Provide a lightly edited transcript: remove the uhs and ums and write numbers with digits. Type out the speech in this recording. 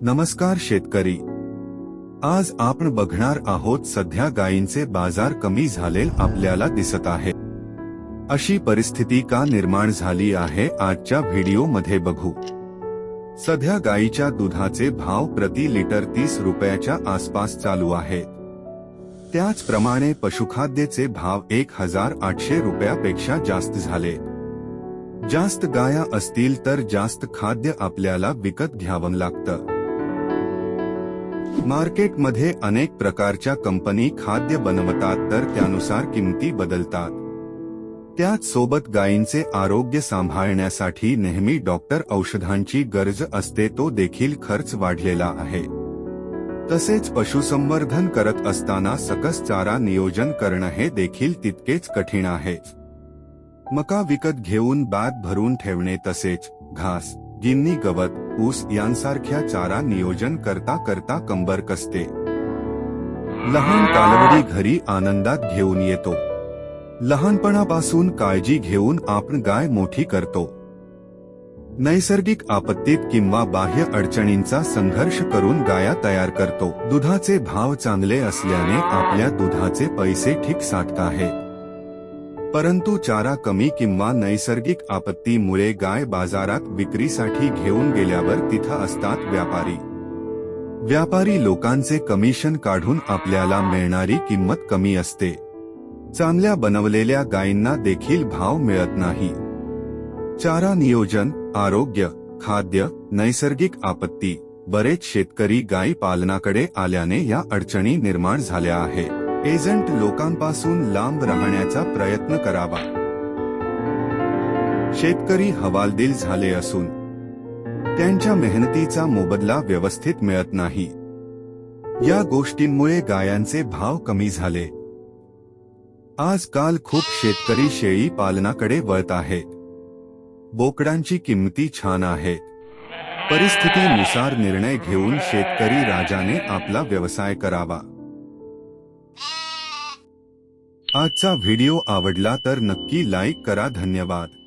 नमस्कार शेतकरी. आज आपण बघणार आहोत सध्या गायींचे बाजार कमी झाले आपल्याला दिसत आहे. अशी परिस्थिती का निर्माण झाली आहे आजच्या व्हिडिओमध्ये बघू. सध्या गायीच्या दुधाचे भाव प्रति लिटर 30 रुपयाच्या आसपास चालू आहेत. त्याचप्रमाणे पशुखाद्याचे भाव 1800 रुपयापेक्षा जास्त झाले. जास्त गाया असतील तर जास्त खाद्य आपल्याला विकत घ्यावं लागतं. मार्केटमध्ये अनेक प्रकारच्या कंपनी खाद्य बनवतात तर त्यानुसार किमती बदलतात. त्याच सोबत गायींचे आरोग्य सांभाळण्यासाठी नेहमी डॉक्टर औषधांची गरज असते, तो देखील खर्च वाढलेला आहे. तसेच पशुसंवर्धन करत असताना सकस चारा नियोजन करणं हे देखील तितकेच कठीण आहे. मका विकत घेऊन बॅग भरून ठेवणे तसेच घास, गिन्नी, गवत, ऊस यांसारख्या चारा नियोजन करता करता कंबर कसते. लहान कालवडी घरी आनंदात घेऊन येतो. लहानपणापासून काळजी घेऊन आपण गाय मोठी करतो. नैसर्गिक आपत्तीत किंवा बाह्य अडचणींचा संघर्ष करून गाया तयार करतो. दुधाचे भाव चांगले असल्याने आपल्या दुधाचे पैसे ठीक साठत आहेत. परंतु चारा कमी किंवा नैसर्गिक आपत्तीमुळे गाय बाजारात विक्रीसाठी घेऊन गेल्यावर तिथं असतात व्यापारी. व्यापारी लोकांचे कमिशन काढून आपल्याला मिळणारी किंमत कमी असते. चांगल्या बनवलेल्या गायींना देखील भाव मिळत नाही. चारा नियोजन, आरोग्य, खाद्य, नैसर्गिक आपत्ती. बरेच शेतकरी गायी पालनाकडे आल्याने या अडचणी निर्माण झाल्या आहेत. एजंट लोकांपासून लांब राहण्याचा प्रयत्न करावा. शेतकरी हवालदिल झाले असून त्यांच्या मेहनतीचा मोबदला व्यवस्थित मिळत नाही. या गोष्टींमुळे गायांचे भाव कमी झाले. आजकाल खूप शेतकरी शेळी पालनाकडे वळत आहेत. बोकडांची किंमती छान आहेत. परिस्थितीनुसार निर्णय घेऊन शेतकरी राजाने आपला व्यवसाय करावा. आजचा व्हिडिओ आवडला तर नक्की लाईक करा. धन्यवाद.